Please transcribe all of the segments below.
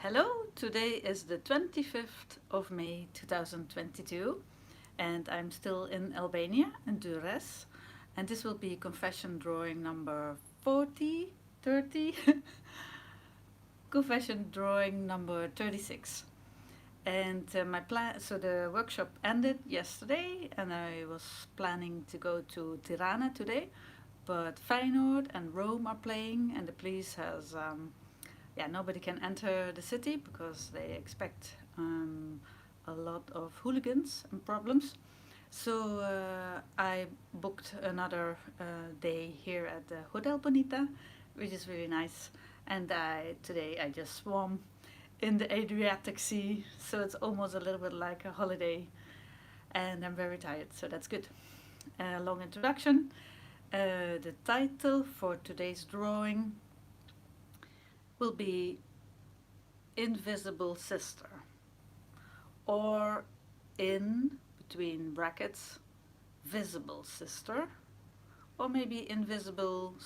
Hello, today is the 25th of May 2022 and I'm still in Albania, in Durrës, and this will be confession drawing number 30, confession drawing number 36. And so the workshop ended yesterday and I was planning to go to Tirana today, but Feyenoord and Rome are playing and the police has nobody can enter the city because they expect a lot of hooligans and problems. So I booked another day here at the Hotel Bonita, which is really nice. And today I just swam in the Adriatic Sea, so it's almost a little bit like a holiday. And I'm very tired, so that's good. Long introduction. The title for today's drawing will be Invisible Sister, or in between brackets visible sister, or maybe invisible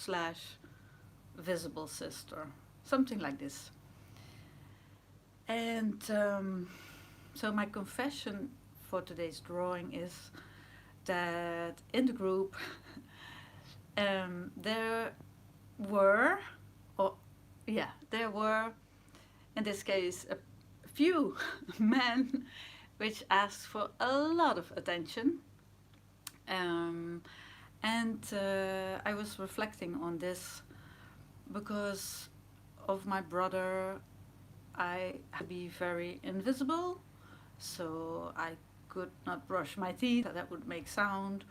/ visible sister, something like this. And so my confession for today's drawing is that in the group there were in this case a few men which asked for a lot of attention, and I was reflecting on this because of my brother. I had to be very invisible, so I could not brush my teeth, that would make sound,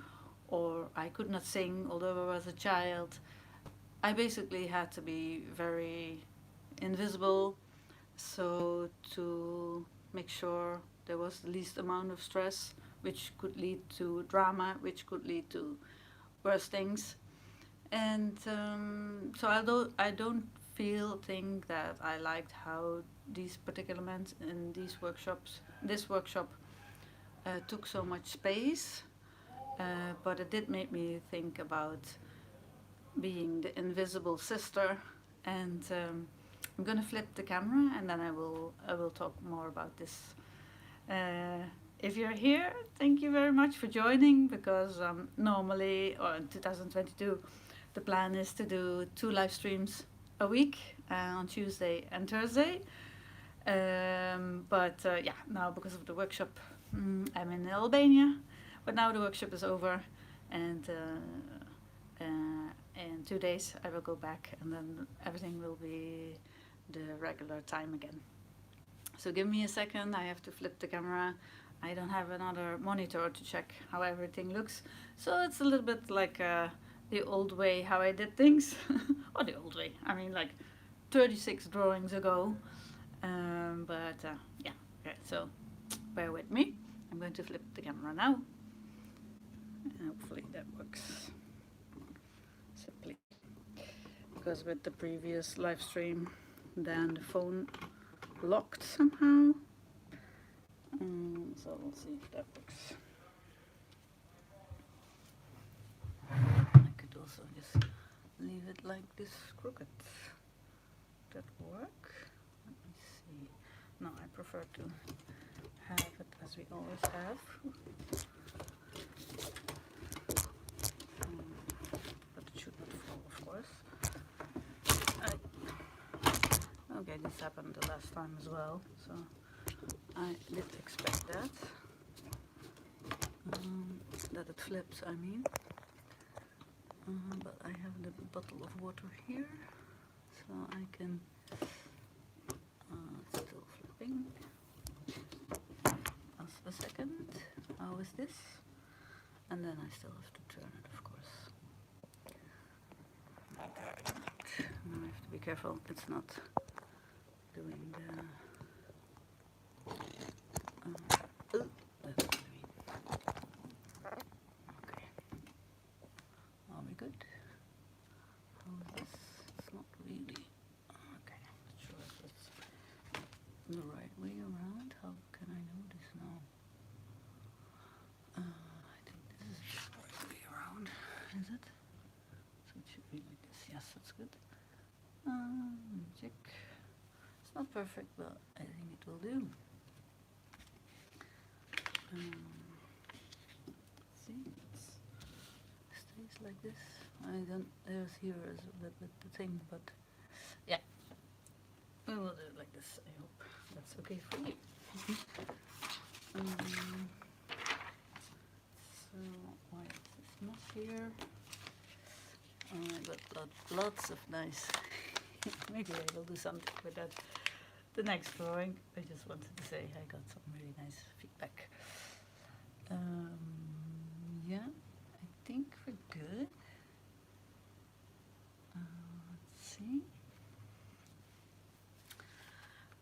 or I could not sing although I was a child. I basically had to be very invisible, so to make sure there was the least amount of stress, which could lead to drama, which could lead to worse things. And so I don't think that I liked how these particular men in this workshop took so much space, but it did make me think about being the invisible sister. And I'm gonna flip the camera and then I will talk more about this. If you're here, thank you very much for joining, because normally, or in 2022, the plan is to do 2 live streams a week, on Tuesday and Thursday. But now because of the workshop, I'm in Albania, but now the workshop is over, and in 2 days I will go back and then everything will be the regular time again. So give me a second, I have to flip the camera. I don't have another monitor to check how everything looks, so it's a little bit like the old way how I did things. Or the old way, I mean like 36 drawings ago. Okay, so bear with me. I'm going to flip the camera now, and hopefully that works. Simply because with the previous live stream, then the phone locked somehow. So we'll see if that works. I could also just leave it like this crooked. That work? Let me see. No, I prefer to have it as we always have. But it should not fall, of course. Okay, this happened the last time as well, so I did expect that. That it flips, I mean. But I have the bottle of water here, so I can. It's still flipping. Just a second. How is this? And then I still have to turn it, of course. Now I have to be careful. It's not doing the. That's what I mean. Okay. Are we good? How is this? It's not really. Okay, I'm not sure if it's the right way around. How can I know this now? I think this is the right way around. Is it? So it should be like this. Yes, that's good. Check. It's not perfect, but I think it will do. See, it stays like this. I don't. There's here is a bit the thing, but yeah, we will do it like this. I hope that's okay for you. So why is this not here? I got lots of nice. Maybe I will do something with that. The next drawing. I just wanted to say I got some really nice feedback. Yeah, I think we're good. Let's see.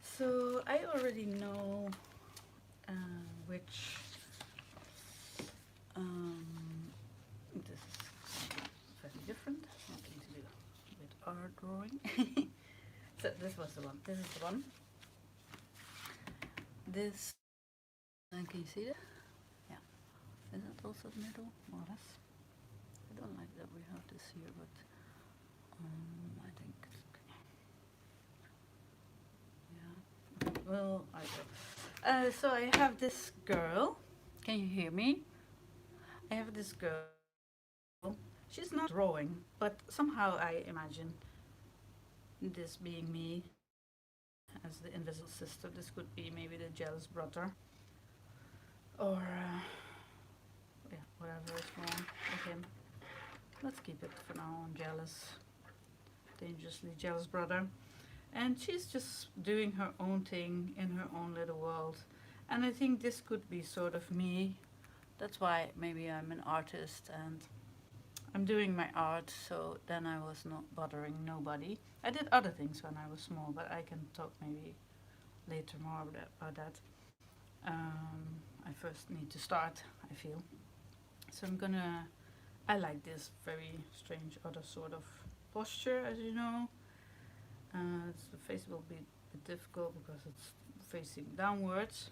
So I already know which. This is very different. I'm going to do with art drawing. So this was the one. This is the one. This. Can you see that? Yeah. Is that also the middle? More or less. I don't like that we have this here, but I think it's okay. Yeah. Well, I will. So I have this girl. Can you hear me? I have this girl. She's not drawing, but somehow I imagine this being me as the invisible sister. This could be maybe the jealous brother, or yeah, whatever is wrong with him. Let's keep it for now on jealous, dangerously jealous brother. And she's just doing her own thing in her own little world. And I think this could be sort of me. That's why maybe I'm an artist and I'm doing my art, so then I was not bothering nobody. I did other things when I was small, but I can talk maybe later more about that. I first need to start, I feel. So I like this very strange other sort of posture, as you know. The face will be a bit difficult because it's facing downwards.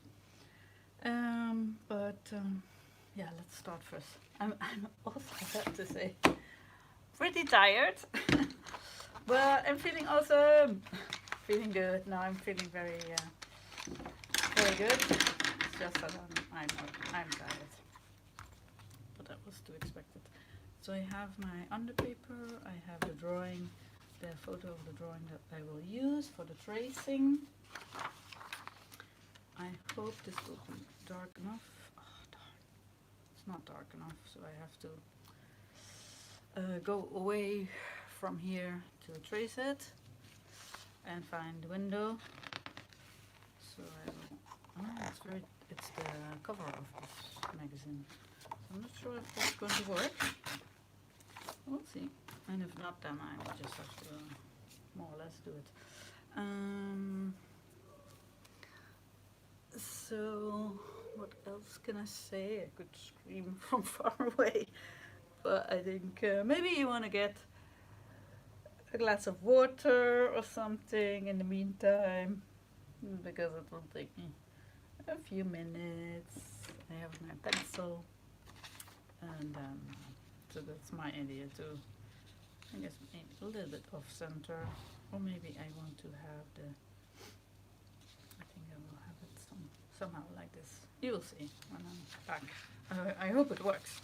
Yeah, let's start first. I'm also, I have to say, pretty tired. But I'm feeling awesome. Feeling good. Now I'm feeling very good. It's just that I'm tired. But that was to expected. So I have my underpaper, I have the drawing, the photo of the drawing that I will use for the tracing. I hope this will be dark enough. Oh, darn. It's not dark enough, so I have to go away from here to trace it and find the window. So I will. It's the cover of this magazine. So I'm not sure if that's going to work. We'll see. And if not, then I will just have to more or less do it. So what else can I say? I could scream from far away, but I think maybe you want to get a glass of water or something in the meantime, because it will take me a few minutes. I have my pencil, and so that's my idea too. I guess maybe a little bit off center, or maybe I want to have the. I think I will have it somehow like this. You will see when I'm back. I hope it works.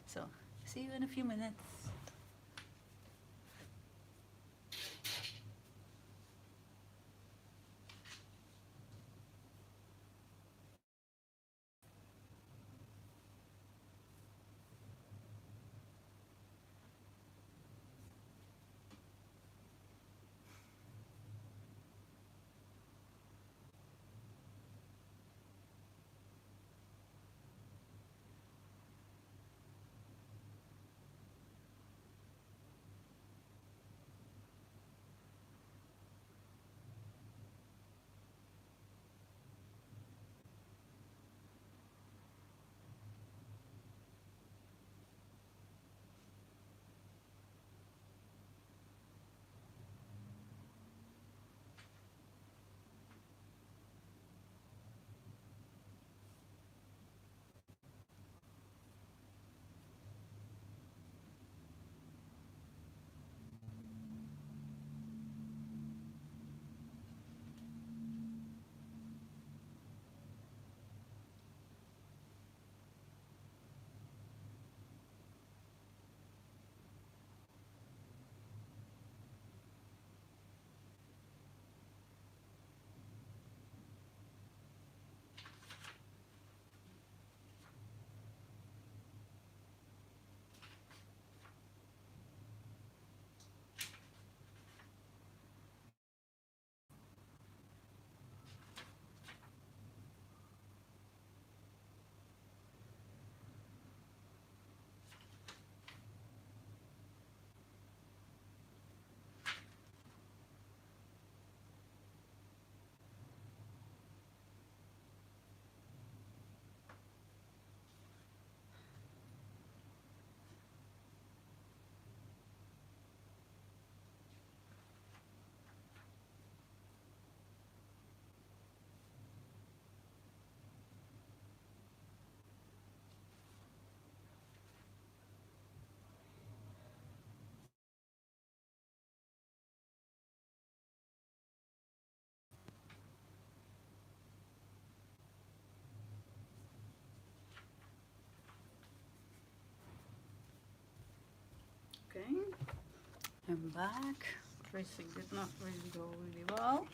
So see you in a few minutes. I'm back. Tracing did not really go really well.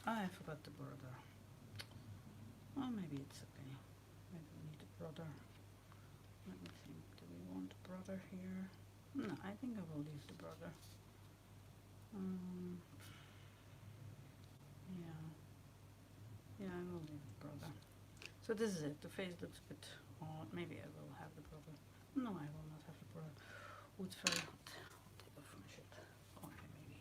I forgot the border. Well, maybe it's okay. Maybe we need a border. Let me think. Do we want a border here? No, I think I will leave the border. Yeah. Yeah, I will leave the border. So this is it. The face looks a bit odd. Maybe I will have the border. No, I will not have the border. Oh, it's very hot. I'll take off my shirt. Okay, maybe.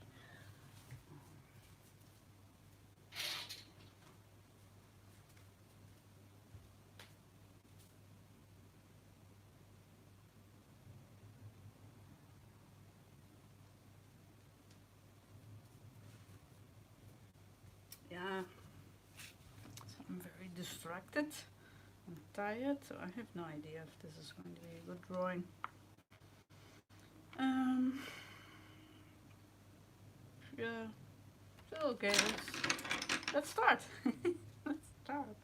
Yeah. So I'm very distracted. I'm tired, so I have no idea if this is going to be a good drawing. Yeah. So okay, let's start. Let's start.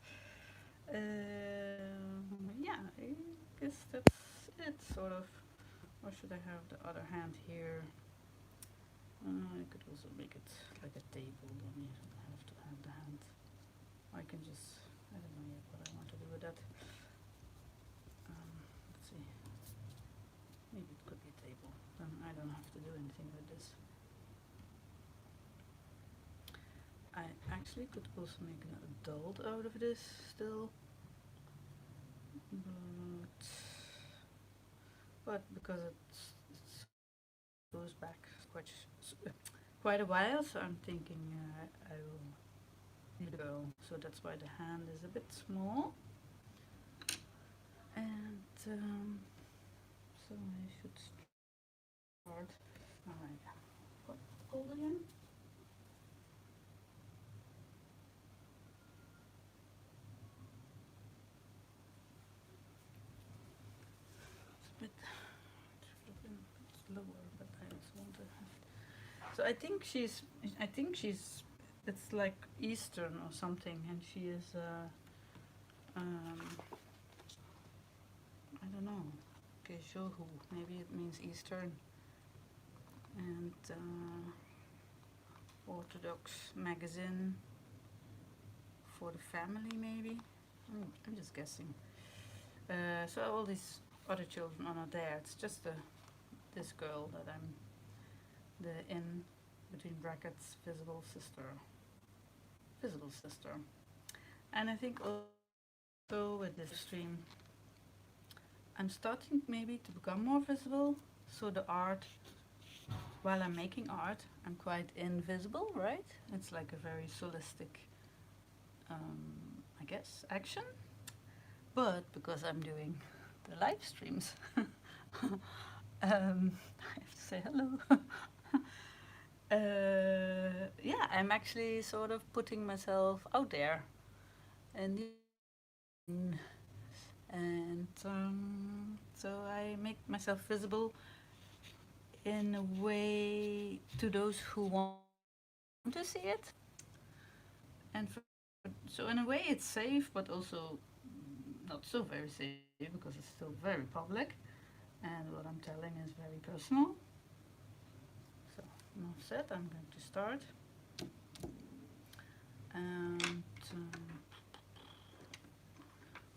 Yeah, I guess that's it, sort of. Or should I have the other hand here? I could also make it like a table, then you don't have to have the hand. I can just, I don't know yet what I want to do with that. Let's see. Maybe it could be a table. Then I don't have to do anything with this. I actually could also make an adult out of this still. But because it goes back quite a while, so I'm thinking I will need to go. So that's why the hand is a bit small. And so I should start. Alright, what gold again? It's a bit, it should have been a bit slower, but I just want to have. So I think she's, it's like Eastern or something, and she is, I don't know, Kejohu, maybe it means Eastern, and Orthodox magazine for the family, maybe. I'm just guessing. So all these other children are not there. It's just this girl that I'm the in between brackets visible sister. And I think also with this stream, I'm starting maybe to become more visible. So the art, while I'm making art, I'm quite invisible, right? It's like a very solistic, I guess, action. But because I'm doing the live streams, I have to say hello. Yeah, I'm actually sort of putting myself out there, and so I make myself visible in a way to those who want to see it, and so in a way it's safe, but also not so very safe because it's still very public, and what I'm telling is very personal. So enough said. I'm going to start, and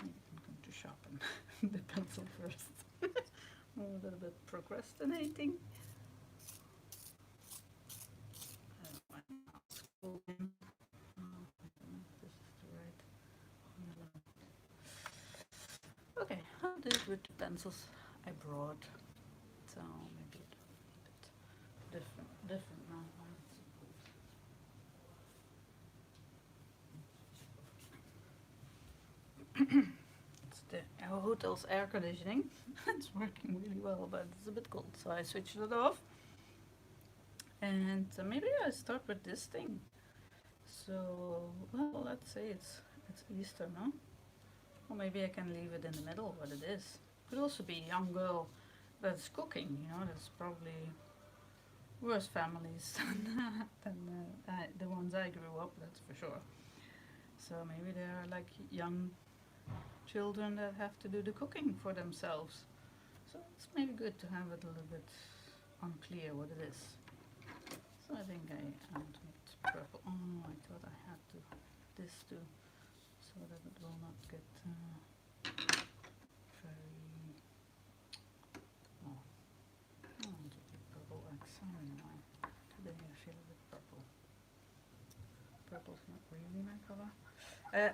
maybe I'm going to sharpen the pencil first. I'm a little bit procrastinating. Okay, I'll do it with the pencils I brought. So maybe it will be a bit different now. It's the hotel's air conditioning. It's working really well, but it's a bit cold, so I switched it off. And maybe I start with this thing. So, well, let's say it's Easter, no? Or maybe I can leave it in the middle, what it is. Could also be a young girl that's cooking, you know, that's probably worse families than the ones I grew up, that's for sure. So maybe they're like young children that have to do the cooking for themselves. So it's maybe good to have it a little bit unclear what it is. So I think I add purple. Oh, I thought I had to this too, so that it will not get very. Oh, I want to do purple like salmon now. Today I feel a bit purple. Purple's not really my color.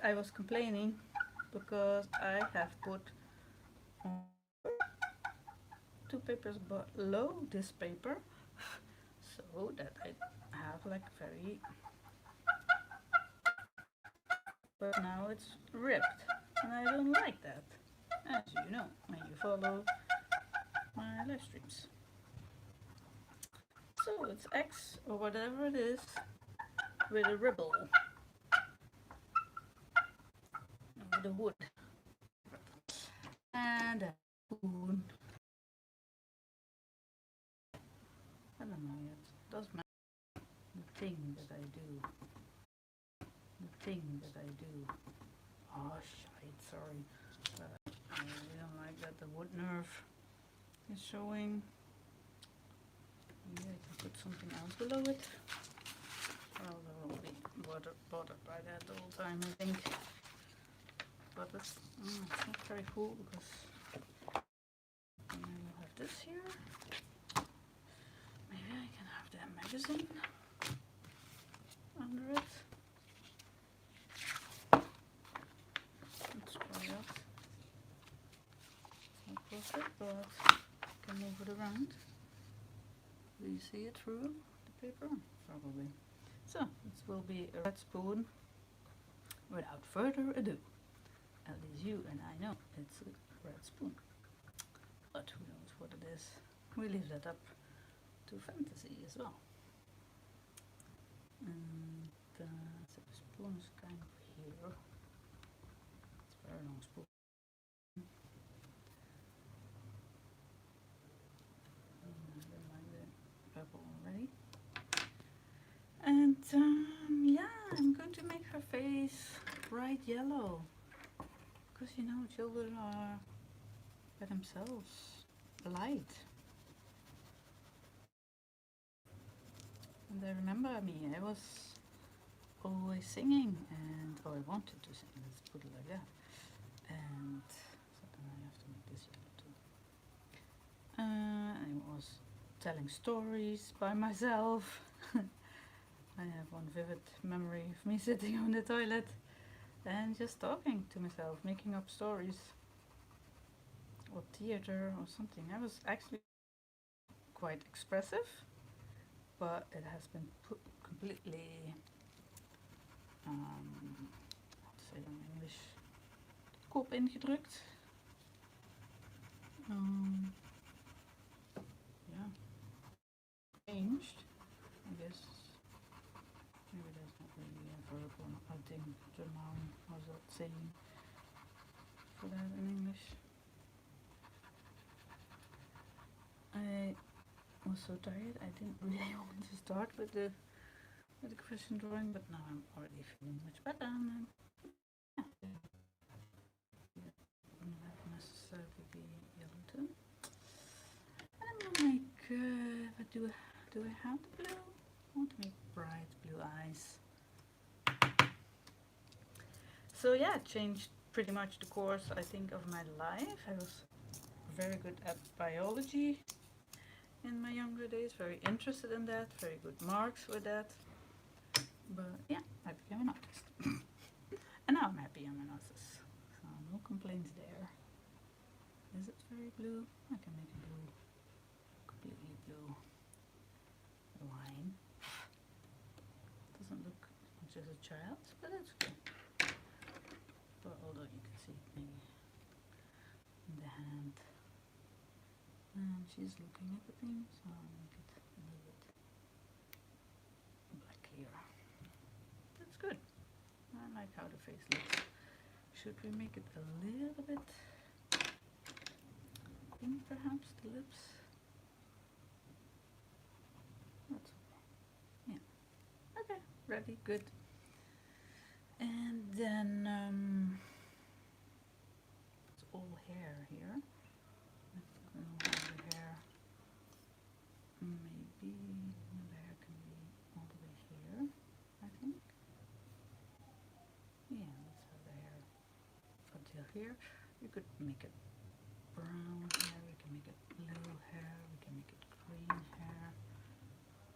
I was complaining because I have put on 2 papers below this paper so that I have like very, but now it's ripped and I don't like that, as you know when you follow my live streams. So it's X or whatever it is with a ribble over the wood and a spoon. I don't know yet. Doesn't matter. The thing that I do. The thing that I do. Oh shite, sorry. But I really don't like that the wood nerve is showing. Maybe I can put something else below it. Well, I will be bothered by that the whole time, I think. But it's not very cool because then I will have this here. Maybe I can have that magazine under it. Let's try that. It's not perfect, but I can move it around. Do you see it through the paper? Probably. So, this will be a red spoon. Without further ado, at least you and I know it's a red spoon. But who knows what it is? We leave that up to fantasy as well. And so the spoon is kind of here. It's a very long spoon. I like the purple already. And yeah, I'm going to make her face bright yellow. Because you know, children are by themselves light. And I remember me, I was always singing, and I wanted to sing, let's put it like that. And so then I have to make this yellow too. I was telling stories by myself. I have one vivid memory of me sitting on the toilet and just talking to myself, making up stories or theater or something. I was actually quite expressive, but it has been put completely, how to say that in English, kop ingedrukt. Yeah, changed, I guess. Maybe that's not really a verb or I think German was that saying for that in English. I was so tired, I didn't really want to start with the question drawing, but now I'm already feeling much better. And it wouldn't have necessarily be yellow too. And I'm gonna make, what do I have the blue? I want to make bright blue eyes. So yeah, it changed pretty much the course, I think, of my life. I was very good at biology in my younger days, very interested in that, very good marks with that. But yeah, I became an artist. And now I'm happy I'm an artist. So no complaints there. Is it very blue? I can make it blue. Completely blue. Line. Doesn't look much as a child, but that's good. But although you can see it maybe in the hand. And she's looking at the thing, so I'll make it a little bit black here. That's good. I like how the face looks. Should we make it a little bit pink perhaps, the lips? That's okay. Yeah. Okay, ready, good. And then here. Let's go over here. Maybe the hair can be all the way here, I think. Yeah, let's have the hair until here. You could make it brown hair, we can make it blue hair, we can make it green hair.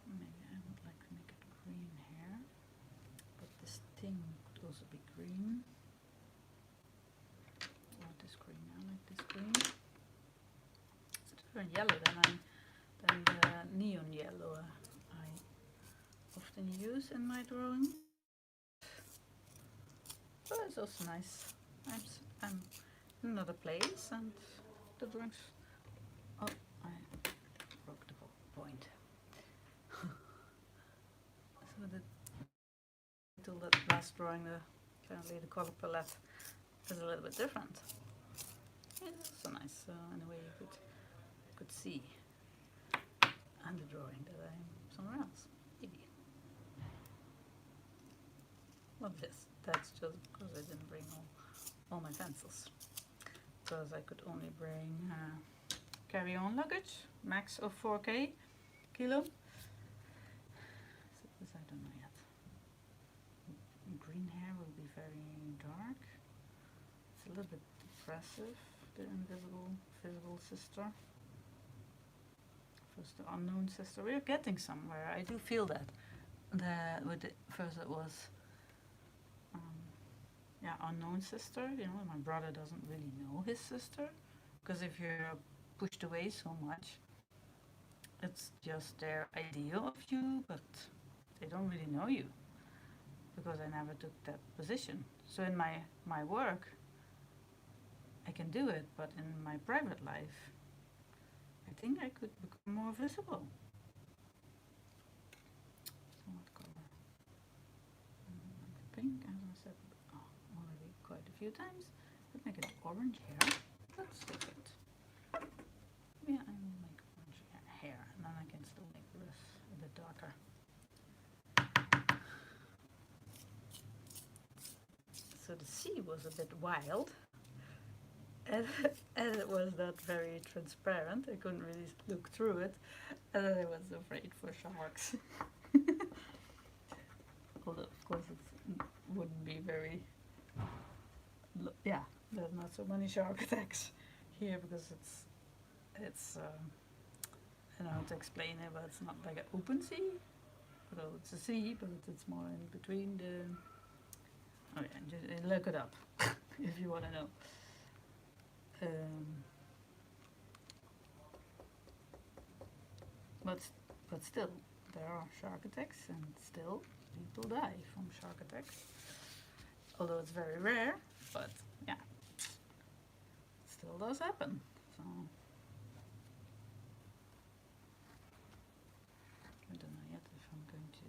Maybe I would like to make it green hair, but this thing could also be green. Or this green, I like this green. It's a different yellow than the neon yellow I often use in my drawing. But it's also nice. I'm in another place and the drawings. Oh, I broke the point. So the last drawing, apparently the color palette is a little bit different. It's also nice, so in a way you could see and the drawing that I'm somewhere else, maybe. Well, that's just because I didn't bring all my pencils. Because I could only bring carry-on luggage, max of 4 kilo. So this I don't know yet. Green hair will be very dark. It's a little bit depressive, the invisible, visible sister. First the unknown sister. We're getting somewhere. I do feel that. First it was unknown sister. You know, my brother doesn't really know his sister, because if you're pushed away so much, it's just their idea of you, but they don't really know you, because I never took that position. So in my work, I can do it, but in my private life, I think I could become more visible. So what color? Pink, as I said already quite a few times. Let's make it orange hair. That's different. Yeah, I will make orange hair, and then I can still make the rest a bit darker. So the sea was a bit wild, and it was not very transparent. I couldn't really look through it, and I was afraid for sharks. Although, of course, it wouldn't be very. Yeah, there's not so many shark attacks here because it's I don't know how to explain it, but it's not like an open sea. Well, it's a sea, but it's more in between the. Oh yeah, just look it up if you want to know. But still, there are shark attacks, and still people die from shark attacks. Although it's very rare, but yeah, it still does happen. So I don't know yet if I'm going to.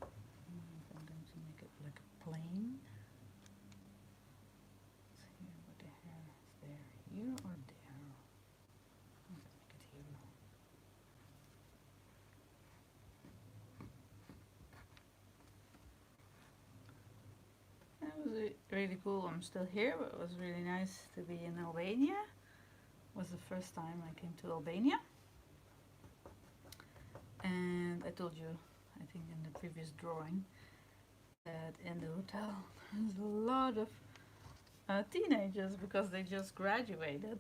If I'm going to make it like a plane. Let's see what the hair is there, here or there. I'm gonna make it here. It was really cool. I'm still here, but it was really nice to be in Albania. It was the first time I came to Albania. And I told you, I think in the previous drawing, that in the hotel there's a lot of teenagers because they just graduated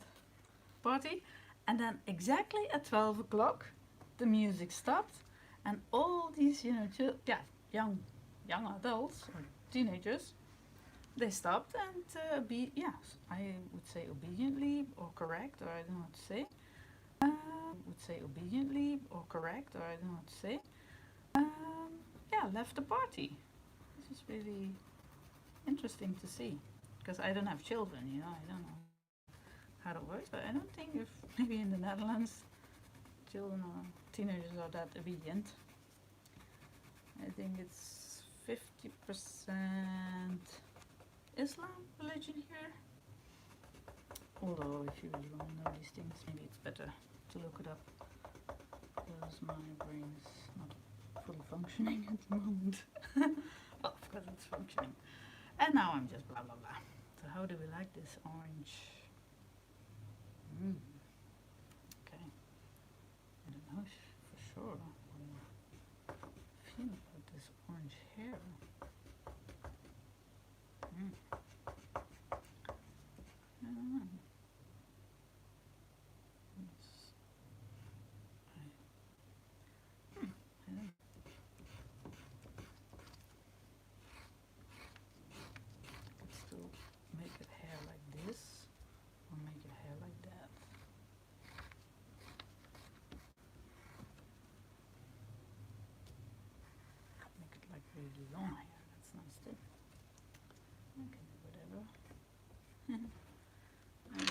party. And then exactly at 12 o'clock, the music stopped, and all these, young adults or teenagers, they stopped and I would say obediently or correct, or I don't know what to say. Left the party. This is really interesting to see, because I don't have children, I don't know how it works, but I don't think if maybe in the Netherlands children or teenagers are that obedient. I think it's 50% Islam religion here. Although if you really want to know these things, maybe it's better to look it up, because my brain is not fully functioning at the moment. Well, of course it's functioning. And now I'm just blah blah blah. So how do we like this orange? Mm. Okay, I don't know for sure what I feel about this orange hair. Mm. I don't know. I don't know. I could still make it hair like this or make it hair like that. Make it like really long hair, that's nice too. I can do whatever. I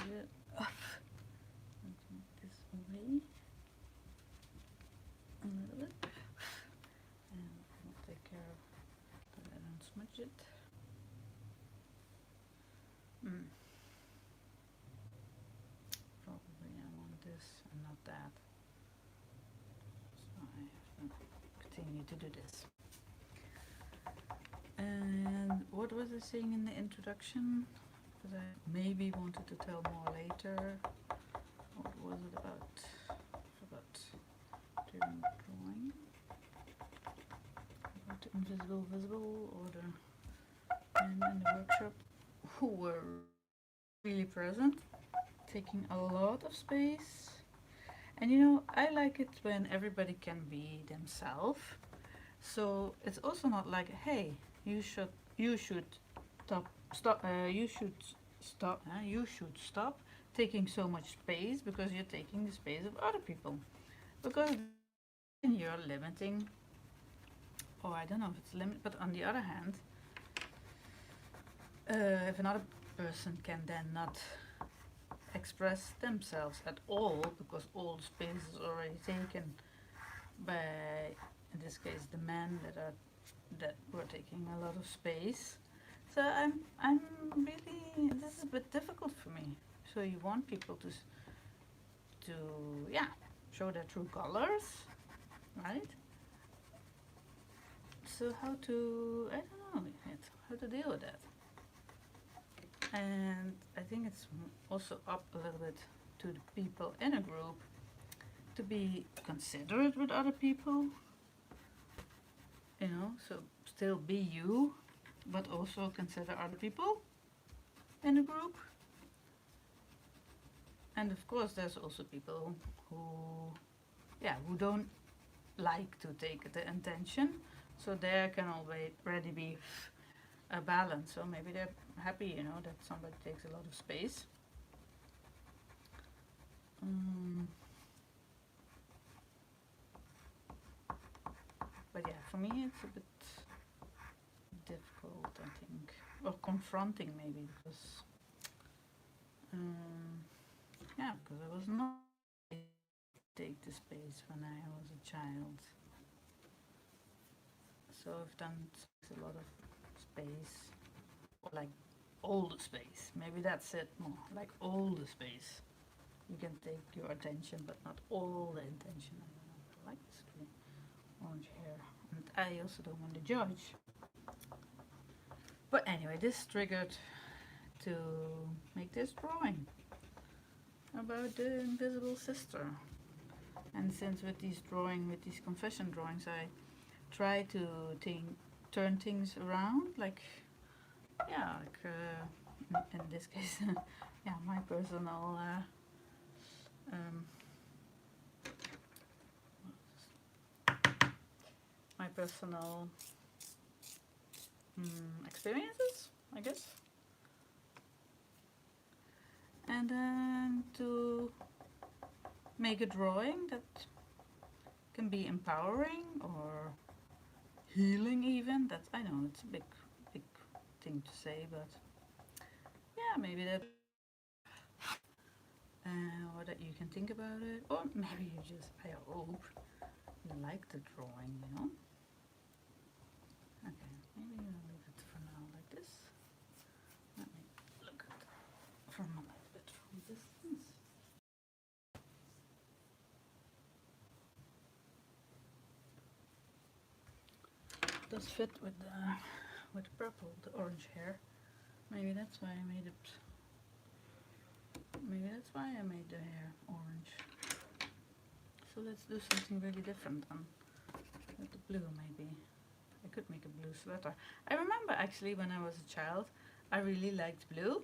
will make this away a little bit. And I'll take care of that I don't smudge it. Mm. Probably I want this and not that. So I have to continue to do this. And what was I saying in the introduction? That I maybe wanted to tell more later. What was it about? Forgot. During drawing. About the invisible visible, or the men in the workshop who were really present, taking a lot of space. And you know, I like it when everybody can be themselves. So it's also not like, hey, you should you should stop taking so much space because you're taking the space of other people. Because then you're limiting, or I don't know if it's limit, but on the other hand, if another person can then not express themselves at all because all the space is already taken by, in this case, the men that were taking a lot of space. So I'm really, this is a bit difficult for me. So you want people to yeah, show their true colors, right? So how to, I don't know yet, how to deal with that. And I think it's also up a little bit to the people in a group to be considerate with other people, you know, so still be you, but also consider other people in the group. And of course there's also people who, yeah, who don't like to take the attention, so there can already be a balance. So maybe they're happy, you know, that somebody takes a lot of space. But yeah, for me it's a bit difficult, I think, or confronting maybe, because yeah, because I was not take the space when I was a child. So I've done a lot of space, or like all the space. Maybe that's it more, like all the space. You can take your attention, but not all the attention. I don't know. I like this green orange hair, and I also don't want to judge. But anyway, this triggered to make this drawing about the invisible sister. And since with these confession drawings, I try to turn things around, like, yeah, like in this case, yeah, my personal my personal experiences, I guess, and then to make a drawing that can be empowering or healing even. That's, I know it's a big thing to say, but yeah, maybe that or that you can think about it, or maybe you just, I hope you like the drawing, you know. Okay, maybe I'll leave it for now like this. Let me look at it from a little bit from distance. Does fit with with purple, the orange hair. Maybe that's why I made it. Maybe that's why I made the hair orange. So let's do something really different with the blue. Maybe I could make a blue sweater. I remember actually when I was a child, I really liked blue.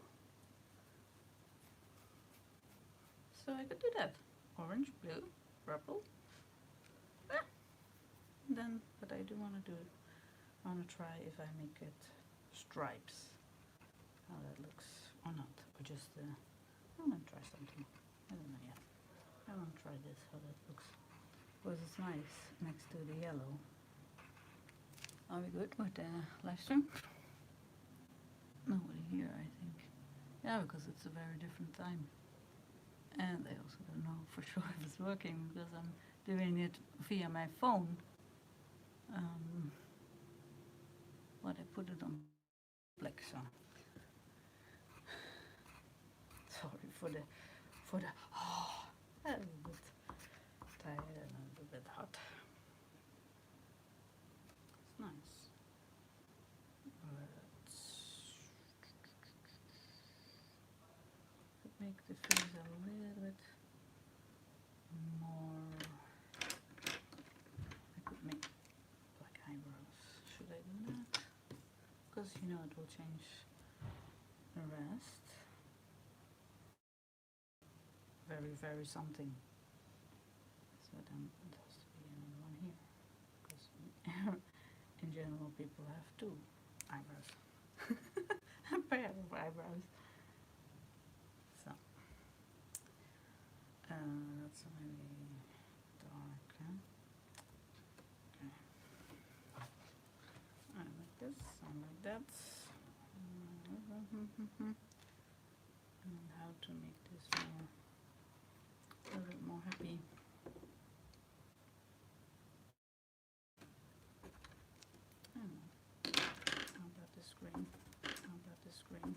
So I could do that. Orange, blue, purple. Then, but I do want to do it. I want to try if I make it stripes. How that looks, or not, or just. I want to try something. I don't know yet. I want to try this. How that looks. Because it's nice next to the yellow. Are we good with the live stream? Nobody here, I think. Yeah, because it's a very different time. And I also don't know for sure if it's working because I'm doing it via my phone. But I put it on black, so sorry for the a little bit tired and a little bit hot. It's nice. Could make the face a little bit more. I could make black eyebrows. Should I do that? Because you know it will change the rest. Very, very something. So then it has to be another one here. Because in general people have two eyebrows. A pair of eyebrows. So that's maybe dark, huh? Okay. I like this, I like that. And how to make this more, a little bit more happy. How about this green? How about this green?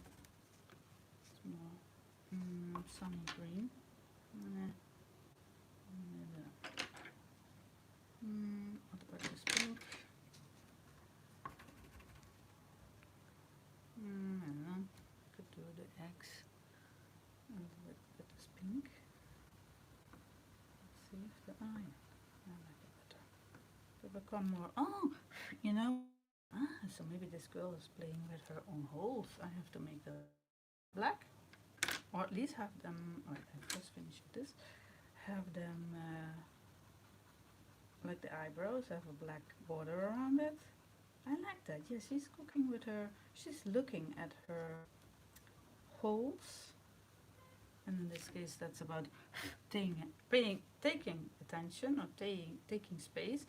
It's more sunny green. What about this pink? I don't know. Could do the X a little bit with this pink. Let's see if the eye. I like it better. To become more. Oh, you know. So maybe this girl is playing with her own holes. I have to make the black, or at least have them. Wait, I just finished this. Have them like the eyebrows. Have a black border around it. I like that. Yeah, she's cooking with her. She's looking at her holes, and in this case, that's about taking attention or taking space.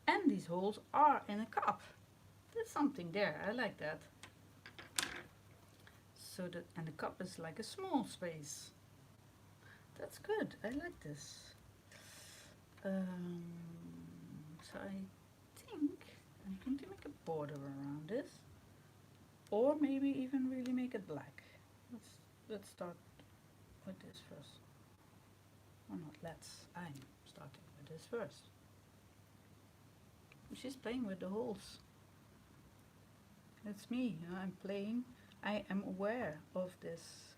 And these holes are in a cup. There's something there. I like that. So that, and the cup is like a small space. That's good. I like this. So I think I'm going to make a border around this, or maybe even really make it black. Let's start with this first. Or not. I'm starting with this first. She's playing with the holes. It's me, you know, I'm playing. I am aware of this.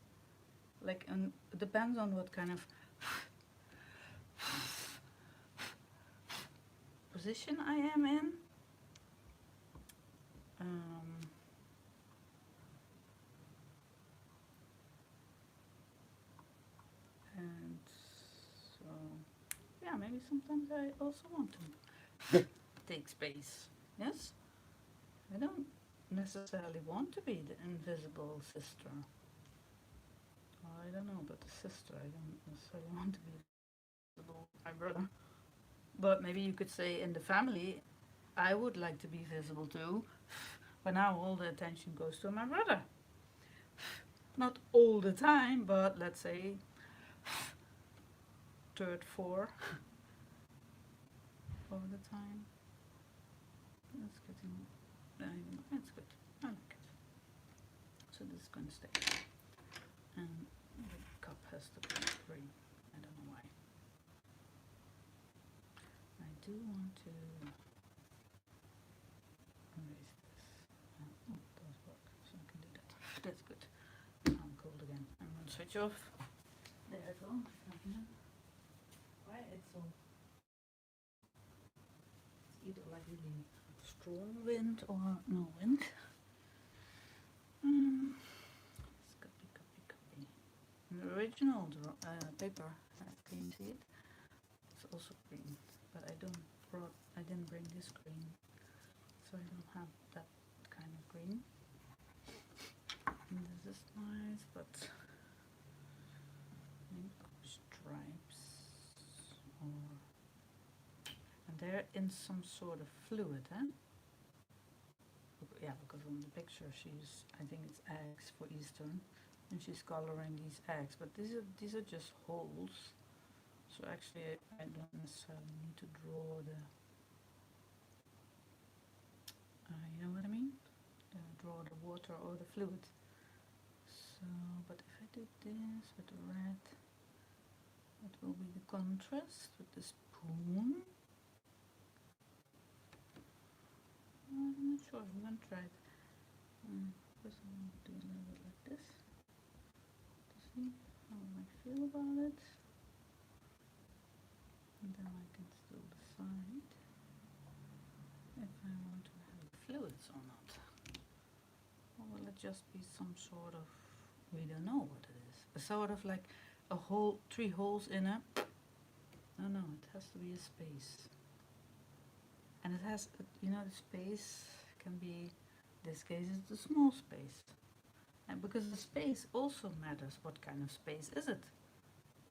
Like, and it depends on what kind of position I am in. And so, yeah, maybe sometimes I also want to take space. Yes? I don't necessarily want to be the invisible sister. Well, I don't know about the sister. I don't necessarily want to be visible, my brother. But maybe you could say in the family, I would like to be visible too. But now all the attention goes to my brother. Not all the time, but let's say third, fourth of the time. That's getting, that's good. I like it. So this is going to stay. And the cup has to be green. I don't know why. I do want to erase this. switch off. There it goes. Why it's so... It's either like really strong wind or no wind. Copy. The original paper, can you see it? It's also green, but I didn't bring this green, so I don't have that kind of green. And this is nice, but stripes, and they're in some sort of fluid, huh? Yeah, because on the picture I think it's eggs for Eastern, and she's coloring these eggs, but these are just holes. So actually I don't necessarily need to draw the, you know what I mean? Draw the water or the fluid. So, but if I do this with the red, that will be the contrast with the spoon. I'm not sure, I'm gonna try it. First I'm going to do a little bit like this, to see how I feel about it. And then I can still decide if I want to have fluids or not. Or will it just be some sort of, we don't know what it is. A sort of like a hole, 3 holes in a, no, it has to be a space. And it has, you know, the space can be, in this case it's a small space. And because the space also matters, what kind of space is it?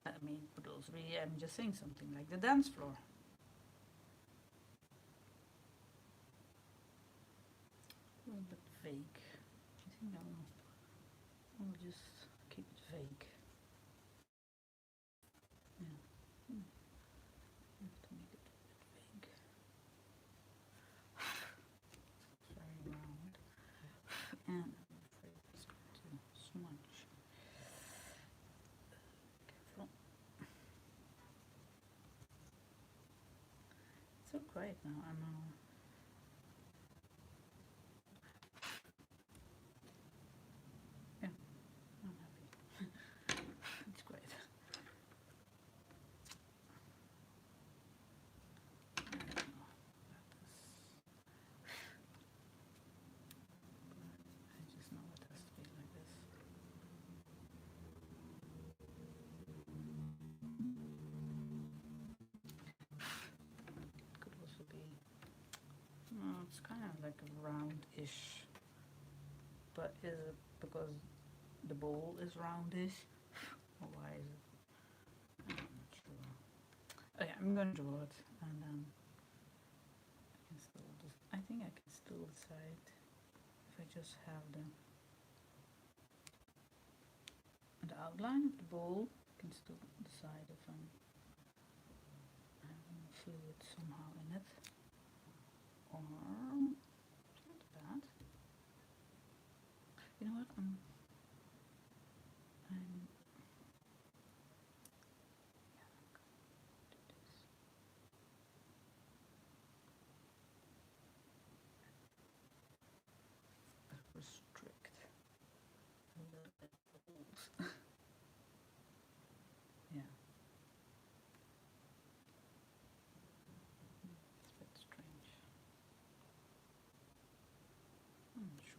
I mean, but also I'm just saying something like the dance floor. A little bit vague. I think I'll just keep it vague. Yeah. I have to make it a bit vague. It's very round. And I'm afraid it's going to smudge. Careful. It's so quiet now. I'm happy. It's great. I don't know about this. I just know it has to be like this. It could also be, no, it's kind of like a roundish. But is it because the bowl is roundish? Or why is it? I'm not sure. Oh yeah, I'm gonna draw it, and then I think I can still decide if I just have the outline of the bowl. I can still decide if I'm having fluid somehow in it, or it's not bad. You know what? I'm restrict a little bit the holes. Yeah. It's a bit strange. I'm not sure.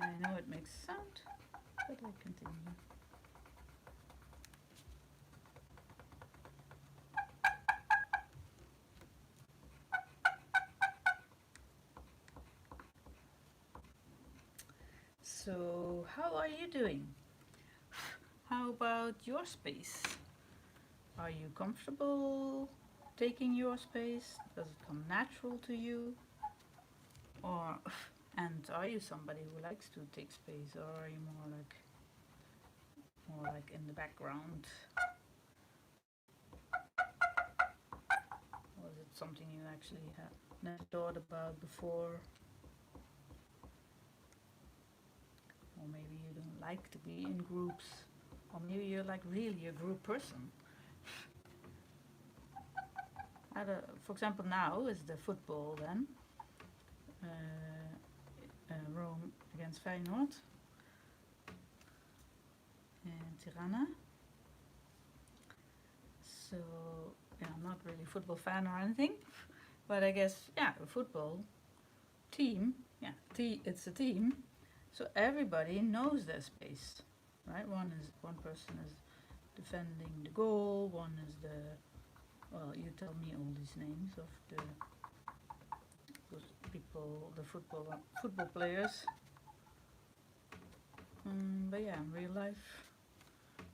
I know it makes sound, but I continue. So, how are you doing? How about your space? Are you comfortable taking your space? Does it come natural to you? Or, and are you somebody who likes to take space, or are you more like in the background? Or is it something you actually have never thought about before? Or maybe you don't like to be in groups, or maybe you're like really a group person. For example, now is the football then. Rome against Feyenoord in Tirana. So, yeah, I'm not really a football fan or anything, but I guess, yeah, a football team, yeah, it's a team, so everybody knows their space, right? One person is defending the goal, one is well, you tell me all these names of those people, the football players. But yeah, in real life,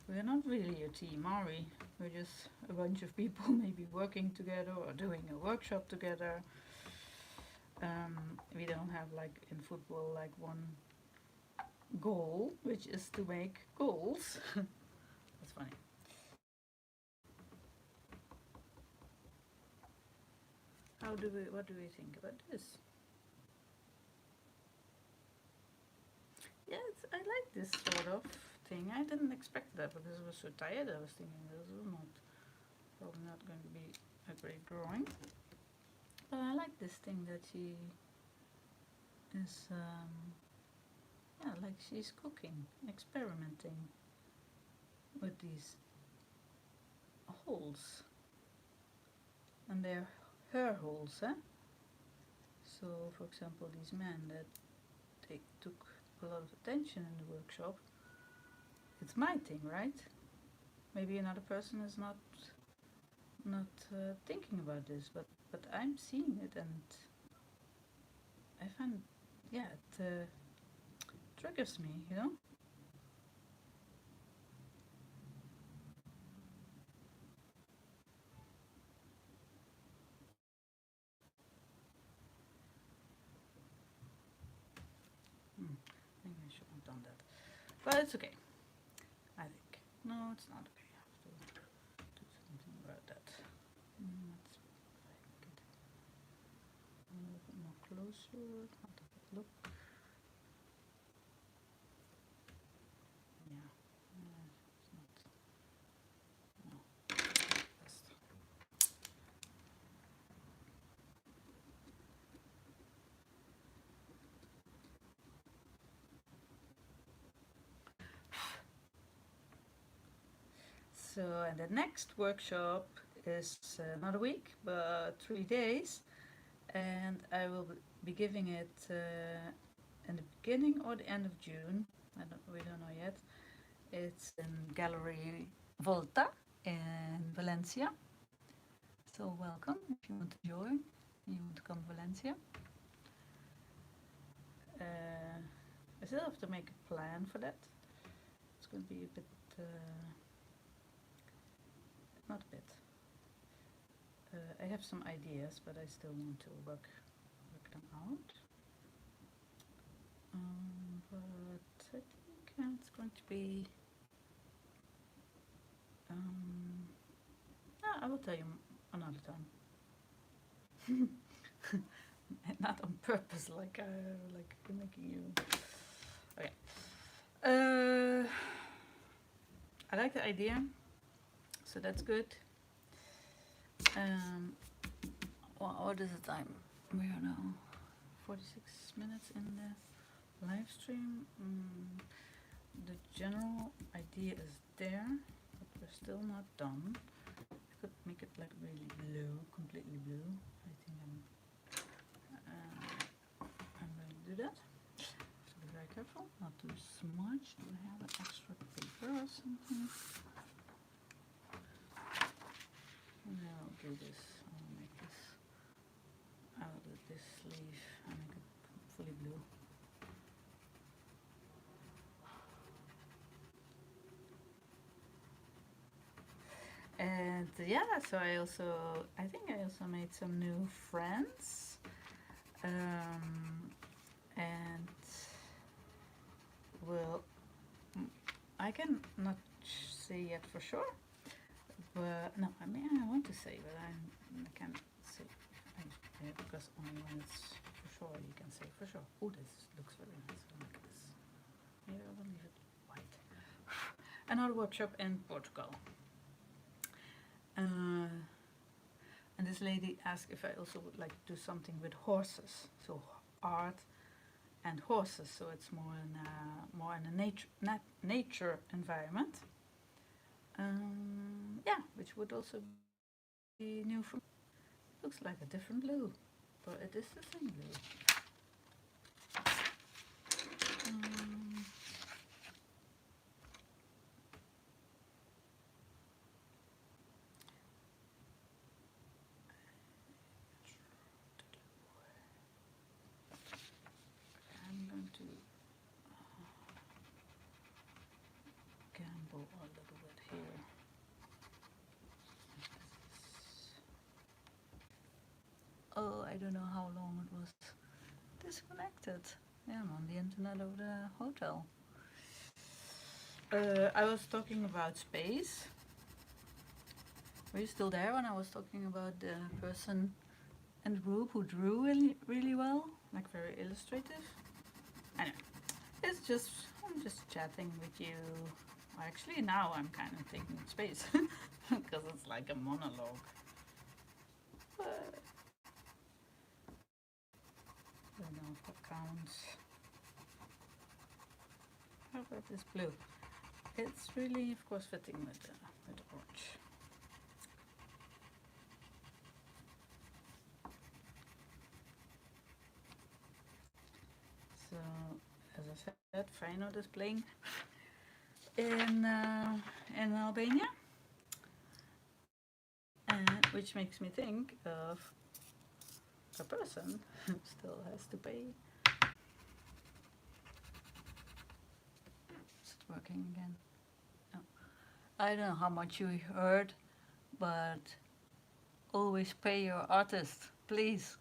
we're not really a team, are we? We're just a bunch of people maybe working together or doing a workshop together. We don't have, like in football, like one goal, which is to make goals. That's funny. What do we think about this? Yeah, I like this sort of thing. I didn't expect that because I was so tired. I was thinking this was probably not going to be a great drawing. But I like this thing that she is, yeah, like she's cooking, experimenting with these holes. And they're her holes, eh? So, for example, these men that they took a lot of attention in the workshop, it's my thing, right? Maybe another person is not thinking about this, but I'm seeing it, and I find, yeah, it triggers me, you know. Maybe I shouldn't have done that, but it's okay. I think no, it's not okay. I have to do something about that. Let's get a little bit more closer. How does it look? Yeah, it's not. No, best. So, and the next workshop is not a week, but 3 days, and I will be giving it in the beginning or the end of June. We don't know yet. It's in Gallery Volta in Valencia. So welcome if you want to join. You want to come to Valencia. I still have to make a plan for that. It's going to be a bit, not a bit. I have some ideas, but I still want to work them out. But I think it's going to be. I will tell you another time. Not on purpose, like making you. Okay. I like the idea, so that's good. Well, what is the time? We are now 46 minutes in the live stream. The general idea is there, but we're still not done. I could make it like really blue, completely blue. I think I'm going to do that. So be very careful, not too much. Do I have an extra paper or something? No, I'll do this. I'll make this. I'll do this sleeve. I'll make it fully blue. And yeah, so I think I also made some new friends. And well, I can not say yet for sure, but no, I mean I want to say, but I can't say because only when it's for sure you can say for sure. Oh, this looks very nice. I like this. Maybe I will leave it white. Another workshop in Portugal. And this lady asked if I also would like to do something with horses, so art and horses, so it's more in a nature environment. Yeah, which would also be new for me. Looks like a different blue, but it is the same blue. I'm going to gamble a little bit here. Oh, I don't know how long it was disconnected. Yeah, I'm on the internet of the hotel. I was talking about space. Were you still there when I was talking about the person in the group who drew really, really well? Like very illustrative? Anyway, I'm just chatting with you. Actually, now I'm kind of taking space because it's like a monologue. But I don't know if that counts. How about this blue? It's really, of course, fitting with the orange. So, as I said, Feyenoord is playing in Albania, and which makes me think of a person who still has to pay. Is it working again? No. I don't know how much you heard, but always pay your artist, please.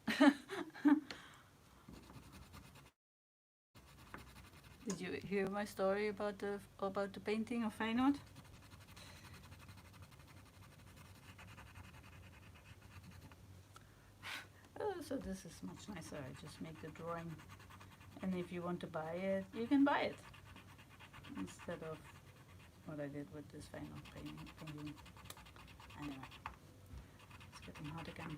Did you hear my story about the painting of Feyenoord? So this is much nicer. I just make the drawing, and if you want to buy it, you can buy it instead of what I did with this Feyenoord painting. Anyway, it's getting hot again.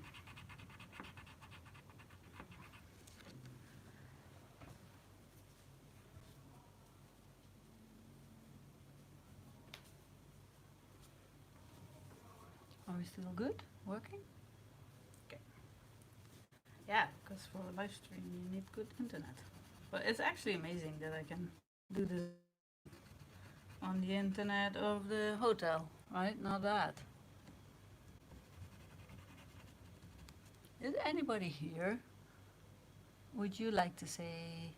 Are we still good? Working? Okay. Yeah, because for a live stream you need good internet. But it's actually amazing that I can do this on the internet of the hotel, right? Not bad. Is anybody here? Would you like to say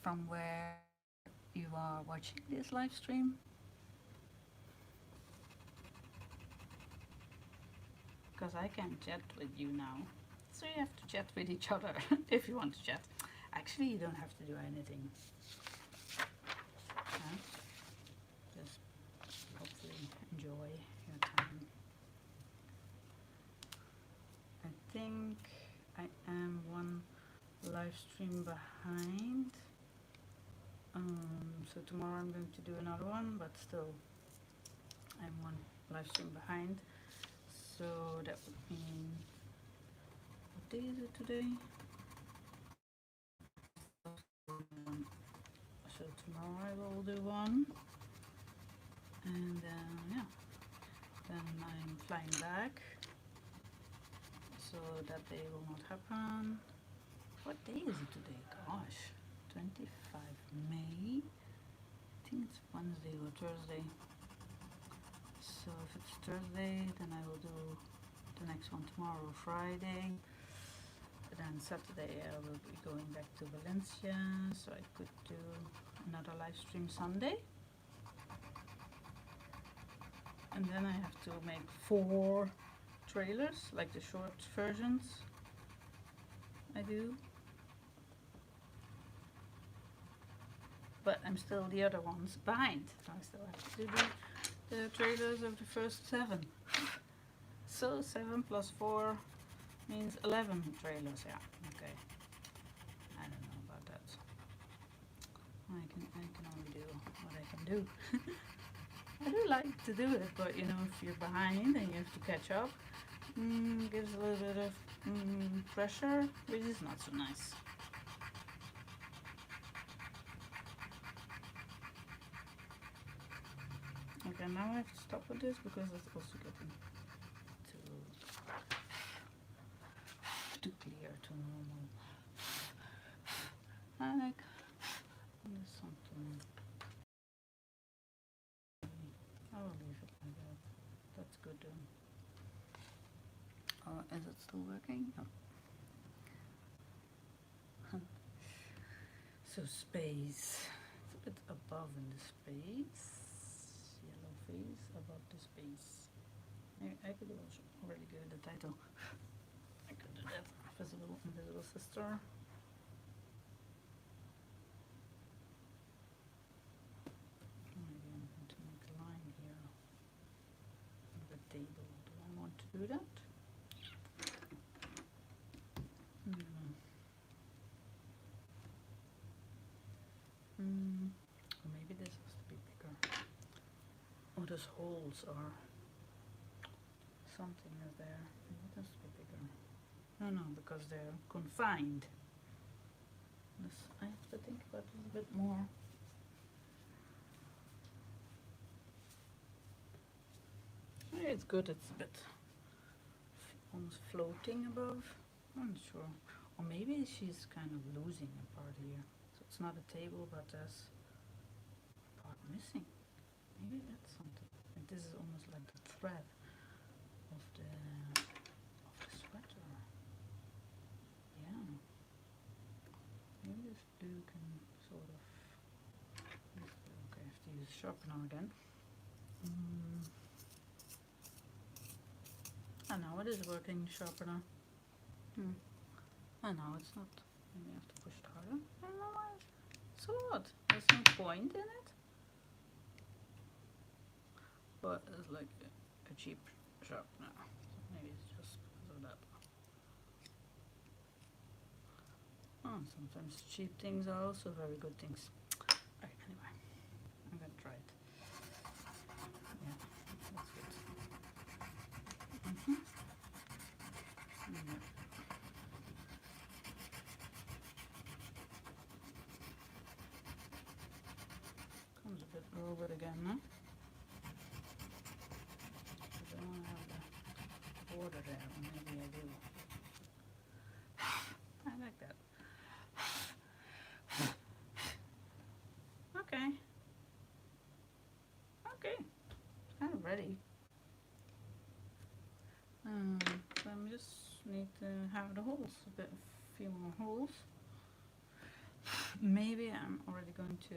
from where you are watching this live stream? Because I can chat with you now. So you have to chat with each other if you want to chat. Actually, you don't have to do anything. Just hopefully enjoy your time. I think I am one live stream behind. So tomorrow I'm going to do another one, but still I'm one live stream behind. So that would mean, what day is it today? So tomorrow I will do one, and yeah, then I'm flying back, so that day will not happen. What day is it today? Gosh, 25 May? I think it's Wednesday or Thursday. So if it's Thursday, then I will do the next one tomorrow, Friday. And then Saturday I will be going back to Valencia, so I could do another live stream Sunday. And then I have to make 4 trailers, like the short versions I do. But I'm still the other ones behind, so I still have to do the trailers of the first 7. So 7 plus 4 means 11 trailers, yeah, okay. I don't know about that. I can only do what I can do. I do like to do it, but you know, if you're behind and you have to catch up, gives a little bit of pressure, which is not so nice. Okay, now I have to stop with this because it's also getting too clear, too normal. Like something. I will leave it like that. That's good then. Is it still working? No. So space. It's a bit above in the space. Yellow face above the space. I could also already give it the title. I could do that. Visible, invisible sister. Maybe I'm going to make a line here on the table. Do I want to do that? Or maybe this has to be bigger. Oh, those holes are something is there. Maybe it has to be bigger. No, because they're confined. This, I have to think about it a bit more. It's good. It's a bit almost floating above. I'm not sure. Or maybe she's kind of losing a part here. So it's not a table, but there's a part missing. Maybe that's something. And this is almost like the thread of the sweater. Yeah. Maybe this blue can sort of. Okay, I have to use sharpener again. Oh, now it is working, sharpener. Oh, no, it's not. Maybe I have to push it harder. I don't know why. So what? There's no point in it. But it's like a cheap sharpener. So maybe it's just because of that. Oh, sometimes cheap things are also very good things. Okay, anyway, I'm gonna try it. Yeah, that's good. Yeah. Comes a bit over again, huh? I don't want to have the border there, or maybe I do. I like that. Okay. Okay, it's kind of ready. So I just need to have the holes, a few more holes. Maybe I'm already going to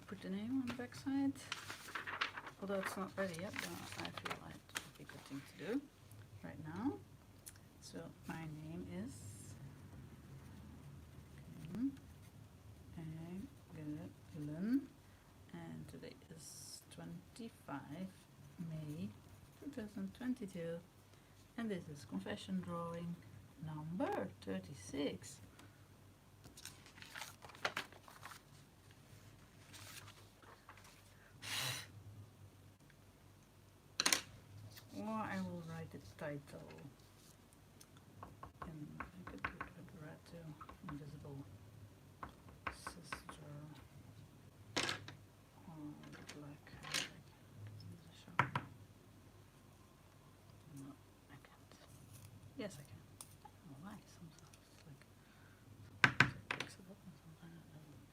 put the name on the back side, although it's not ready yet, but I feel like it would be a good thing to do right now. So my name is Glen, and today is 25 May 2022, and this is confession drawing number 36. Or I will write the title, and I could do it with red too, invisible sister, or black. No, I can't. Yes, I can. I don't know why. Sometimes it's like sometimes it picks it up and sometimes it doesn't.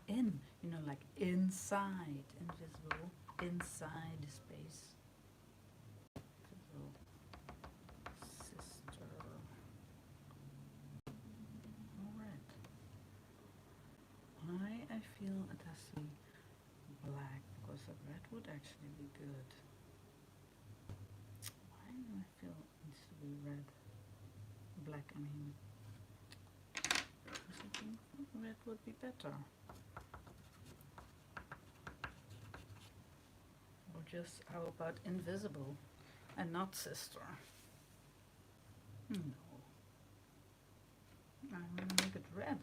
In, you know, like inside, invisible, inside the space. Invisible sister. Alright. Why I feel it has to be black, because the red would actually be good. Why do I feel it needs to be red? Black, I mean. Because I think red would be better. Or just, how about invisible and not sister? No. I'm gonna make it red.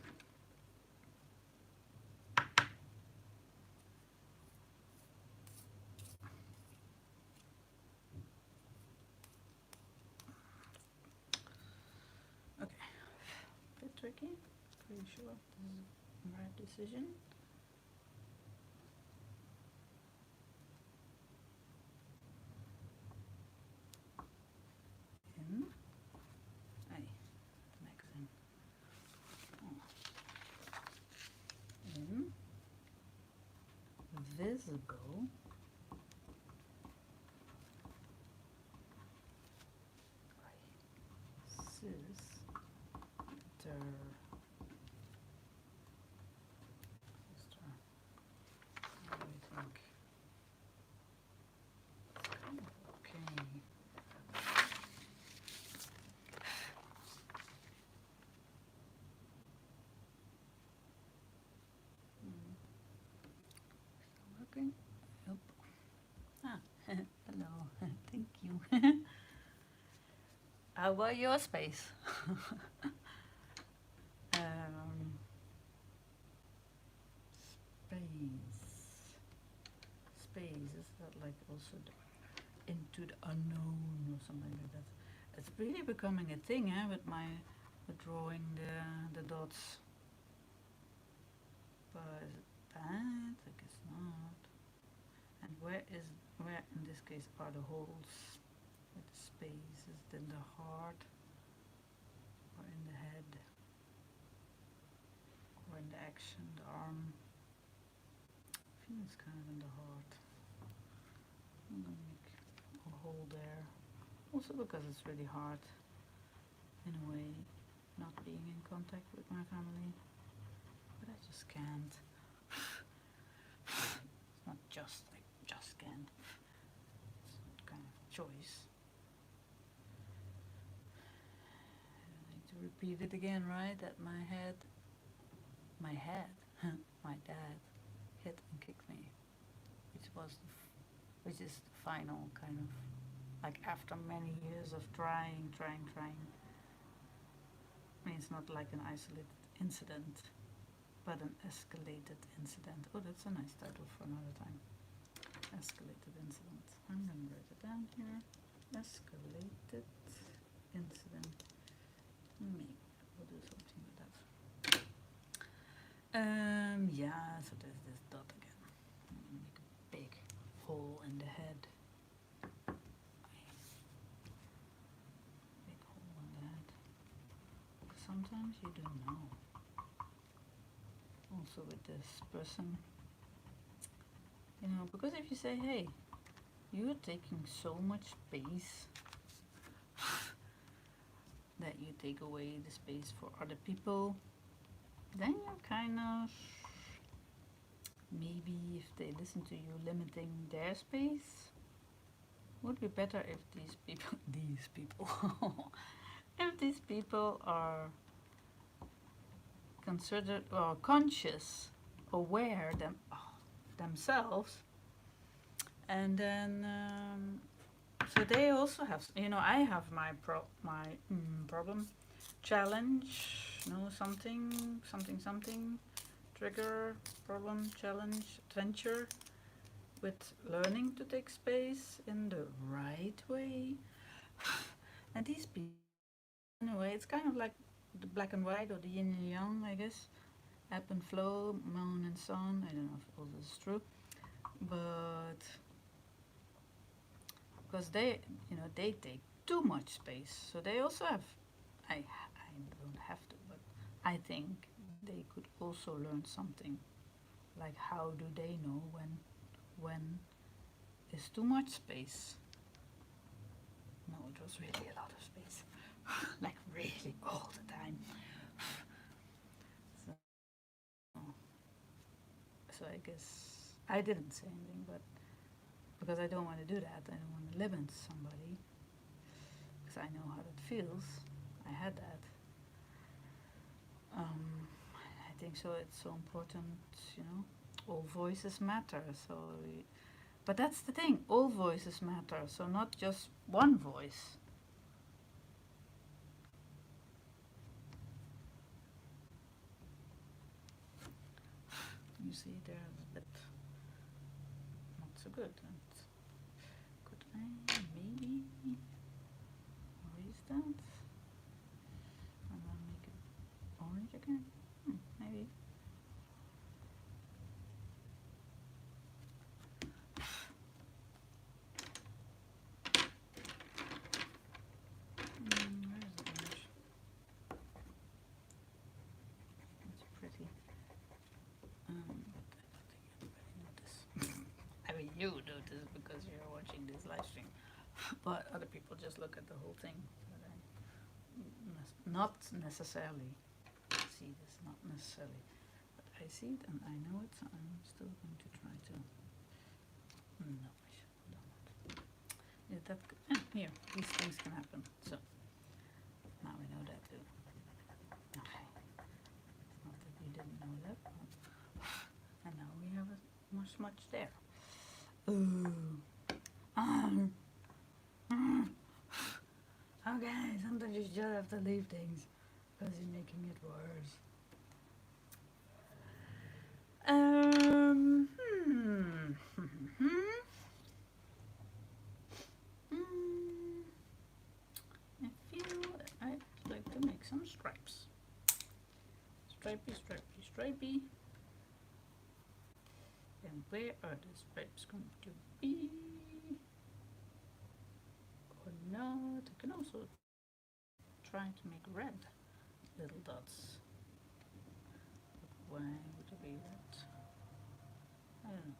tricky. Pretty sure this is the right decision. In. Hey, magazine. Oh. In. Visible. Sister. What do you think? Okay. Still working? Yep. Ah, hello. Thank you. How about your space? Space, is that like also into the unknown or something like that? It's really becoming a thing, with drawing the dots. But is it that? I guess not. And where in this case are the holes with the space? Is it in the heart or in the head or in the action, the arm? I think it's kind of in the heart. I'm gonna make a hole there. Also because it's really hard, in a way, not being in contact with my family. But I just can't. It's not just, I just can't. It's kind of choice. I need to repeat it again, right? That my dad hit and kicked me, which is the final kind of, like after many years of trying. I mean, it's not like an isolated incident, but an escalated incident. Oh, that's a nice title for another time. Escalated incident. I'm gonna write it down here. Escalated incident. Maybe we'll do something with that. Yeah, so there's this dot again. Make a big hole in the head. Big hole in the head. Because sometimes you don't know. Also with this person, you know, because if you say, hey, you're taking so much space that you take away the space for other people, then you're kind of, maybe if they listen to you, limiting their space. Would be better if these people if these people are considered or conscious, aware themselves, and then so they also have, you know, I have my problem, challenge, something, trigger, problem, challenge, adventure, with learning to take space in the right way. And these people, in a way, it's kind of like the black and white or the yin and yang, I guess. Ebb and flow, moon and sun. I don't know if all this is true, but because they take too much space, so they also have. I don't have to, but I think they could also learn something. Like, how do they know when is too much space? No, it was really a lot of space. Like really all the time. So I guess I didn't say anything, but because I don't want to do that, I don't want to limit somebody, because I know how that feels. I had that. I think so. It's so important, all voices matter. So, but that's the thing. All voices matter. So not just one voice. You see, there's a bit not so good. And could I maybe erase that and then make it orange? because you're watching this live stream, but other people just look at the whole thing. So not necessarily see this, not necessarily, but I see it and I know it, so I'm still going to try to. No, I should have done that. Yeah, here, these things can happen. So now we know that too. Okay, not that you didn't know that. And now we have a smudge there. Ooh. Okay, sometimes you just have to leave things because you're making it worse. I feel I'd like to make some stripes. Stripey, stripey, stripey. And where are the stripes going to be? Or not? I can also try to make red little dots. But why would it be red? I don't know.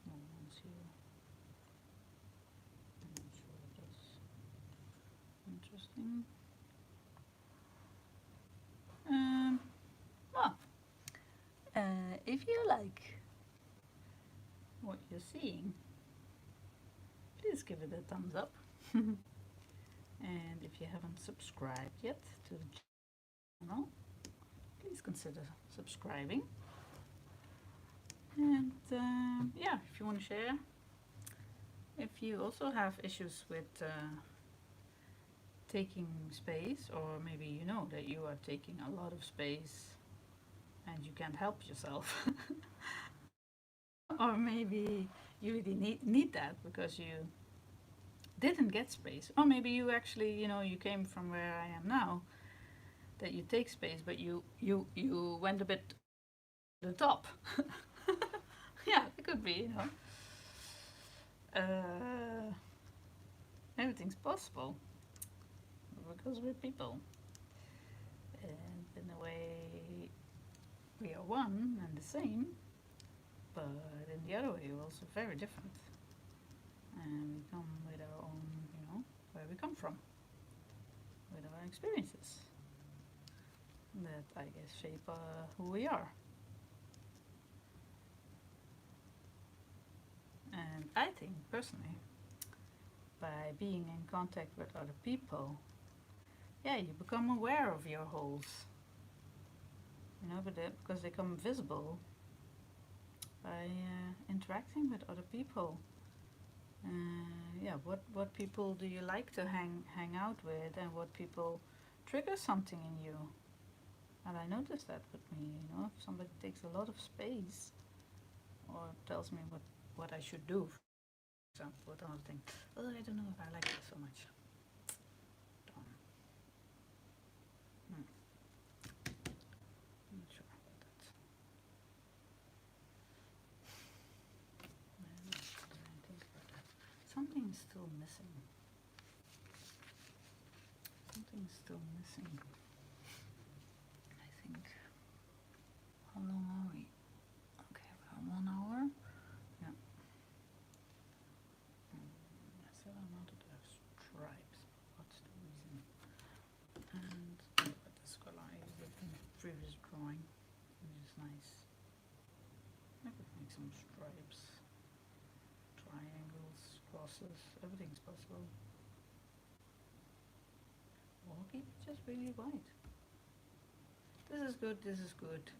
Small ones here. I'm not sure if that's interesting. If you like what you're seeing, please give it a thumbs up. And if you haven't subscribed yet to the channel, please consider subscribing. And yeah, if you want to share, if you also have issues with taking space, or maybe you know that you are taking a lot of space and you can't help yourself, or maybe you really need that because you didn't get space, or maybe you actually, you came from where I am now, that you take space, but you went a bit to the top. Yeah, it could be, everything's possible because we're people, and in a way we are one and the same, but in the other way we're also very different, and we come with our own, where we come from, with our experiences that I guess shape who we are. And I think personally, by being in contact with other people, yeah, you become aware of your holes, because they become visible by interacting with other people. Yeah, what people do you like to hang out with, and what people trigger something in you? And I noticed that with me, if somebody takes a lot of space or tells me what I should do, for example, with another thing. Oh, I don't know if I like it so much. I'm not sure about that. Something's still missing. Something's still missing. I think. How long are we? Okay, about 1 hour. Yeah. I said I wanted to have stripes. What's the reason? And but this color I used it in the previous drawing, which is nice. I could make some stripes, triangles, crosses. Everything's possible. Or keep it just really white. This is good, this is good,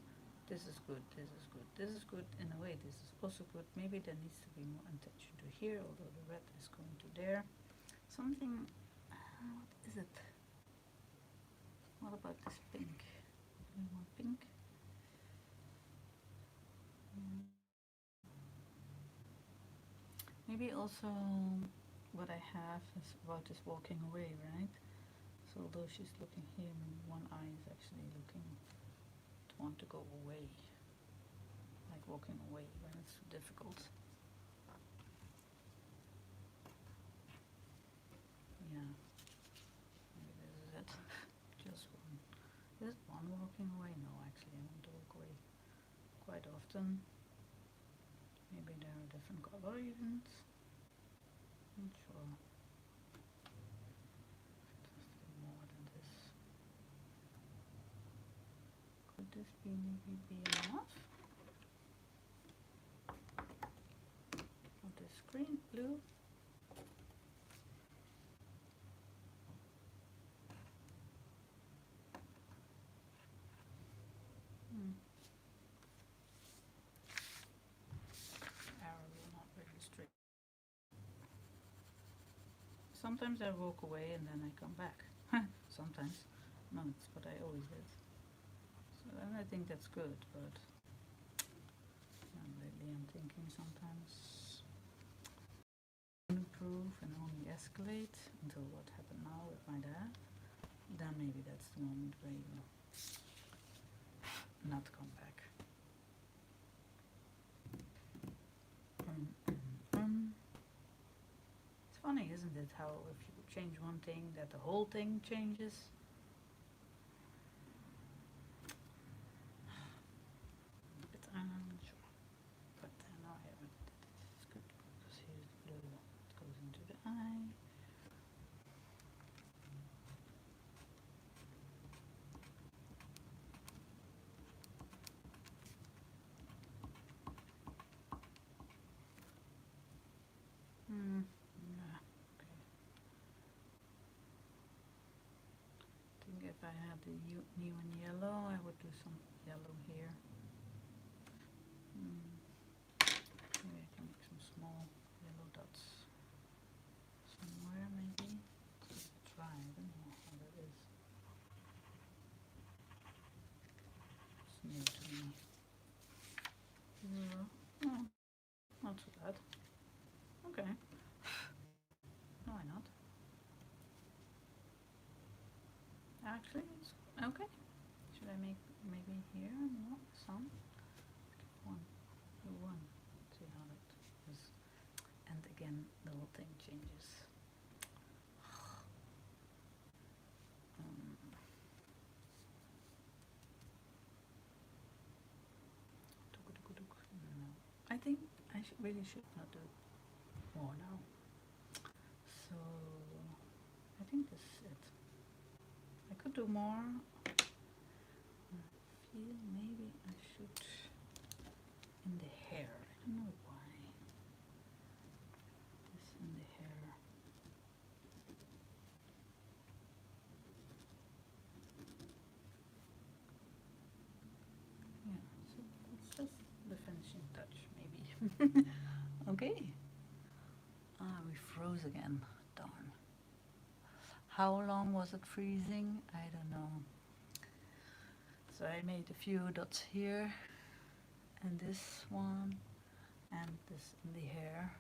this is good, this is good, this is good. In a way, this is also good. Maybe there needs to be more attention to here, although the red is going to there. Something, what is it? What about this pink? Do we want pink? Maybe also what I have is about this walking away, right? So although she's looking here, one eye is actually looking to want to go away, like walking away when it's too difficult. Yeah, maybe this is it. Just one. Is it one walking away? No, actually I want to walk away quite often. different color even. Not sure. Just a more than this. Could this maybe be enough? For this green, blue. Arrow will not really straight. Sometimes I walk away and then I come back. Sometimes. No, it's what I always did. So and I think that's good, but lately I'm thinking sometimes improve and only escalate until what happened now with my dad. Then maybe that's the moment where you not come back. It's funny, isn't it, how if you change one thing that the whole thing changes? But I'm not sure. But now I have it. It's good because here's the blue. It goes into the eye. Yeah, okay. I think if I had the neon yellow, I would do some yellow here. Maybe I can make some small yellow dots somewhere, maybe. Just try, I don't know how that is. It's new to me. Oh, not so bad. Okay. Why not? Actually, it's okay. Should I make maybe here more? Some? One. See how that is. And again, the whole thing changes. No. I think I really should not do more now. So I think this is it. I could do more. I feel maybe I should in the hair. I don't know why. This in the hair. Yeah, so it's just the finishing touch, maybe. Okay. We froze again. Darn. How long was it freezing? I don't know. So I made a few dots here, and this one, and this in the hair.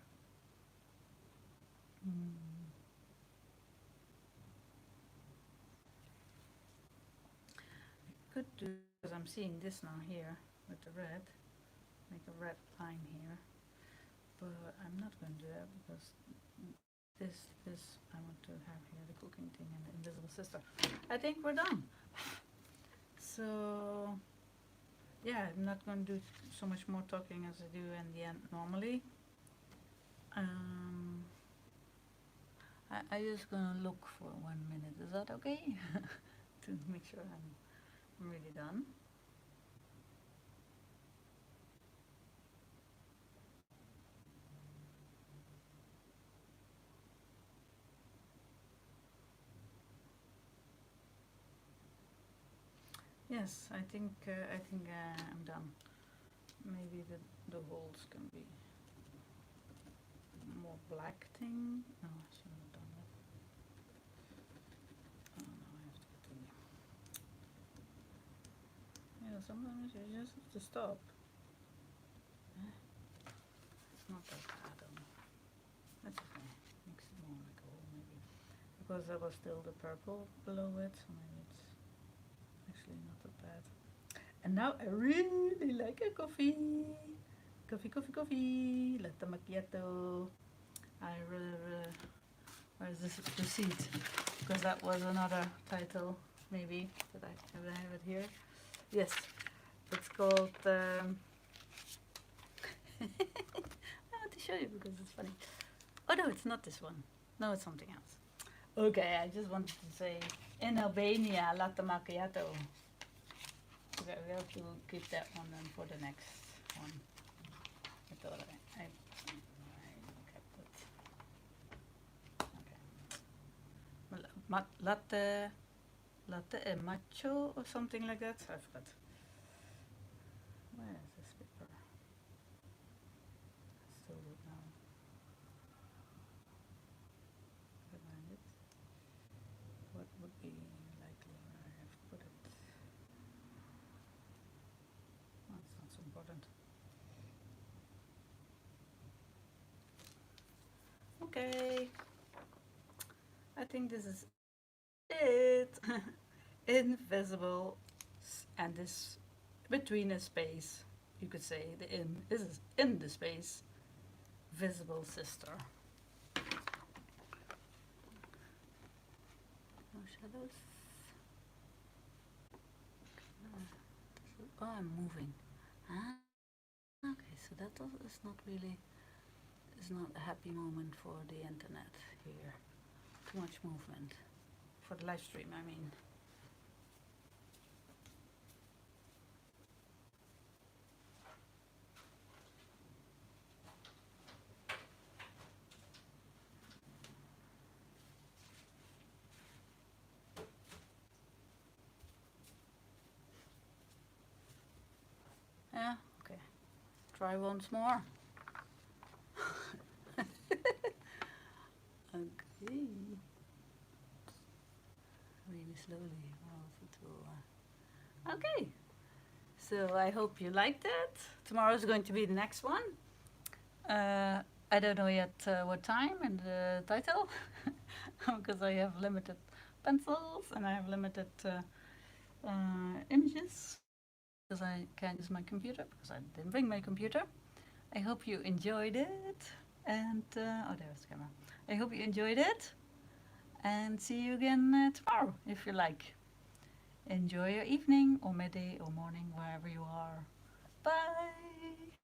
I could do, because I'm seeing this now here with the red, make a red line here, but I'm not going to do that because this I want to have here, the cooking thing and the invisible sister. I think we're done. So yeah, I'm not going to do so much more talking as I do in the end normally. I just gonna look for 1 minute. Is that okay? To make sure I'm really done. Yes, I think I'm done. Maybe the holes can be more black thing. No, I shouldn't have done that. Oh no, I have to continue. Yeah, sometimes you just have to stop. It's not that bad. That's okay. Makes it more like a hole maybe. Because there was still the purple below it, so maybe it's actually not that bad. And now I really like a coffee. Coffee. Latte macchiato. Where is this receipt? Because that was another title, maybe. Did I have it here? Yes. It's called. Oh, the show you because it's funny. Oh no, it's not this one. No, it's something else. Okay, I just wanted to say, in Albania, latte macchiato. Okay, we have to keep that one then for the next one. I thought I kept it. Okay. Latte e macho or something like that. I forgot. Where is this paper? I stole it now. Find it. What would be likely where I have put it? Oh, it's not so important. Okay. I think this is it. Invisible, and this between a space, you could say the in is in the space, visible sister. No shadows. Oh, I'm moving. Ah, okay, so that is not really, is not a happy moment for the internet here. Too much movement. For the live stream, I mean. Yeah, okay. Try once more. Okay. Really slowly. Okay. So I hope you liked it. Tomorrow is going to be the next one. I don't know yet what time and the title because I have limited pencils and I have limited images because I can't use my computer because I didn't bring my computer. I hope you enjoyed it and oh, there's the camera. I hope you enjoyed it and see you again tomorrow if you like. Enjoy your evening or midday or morning wherever you are. Bye.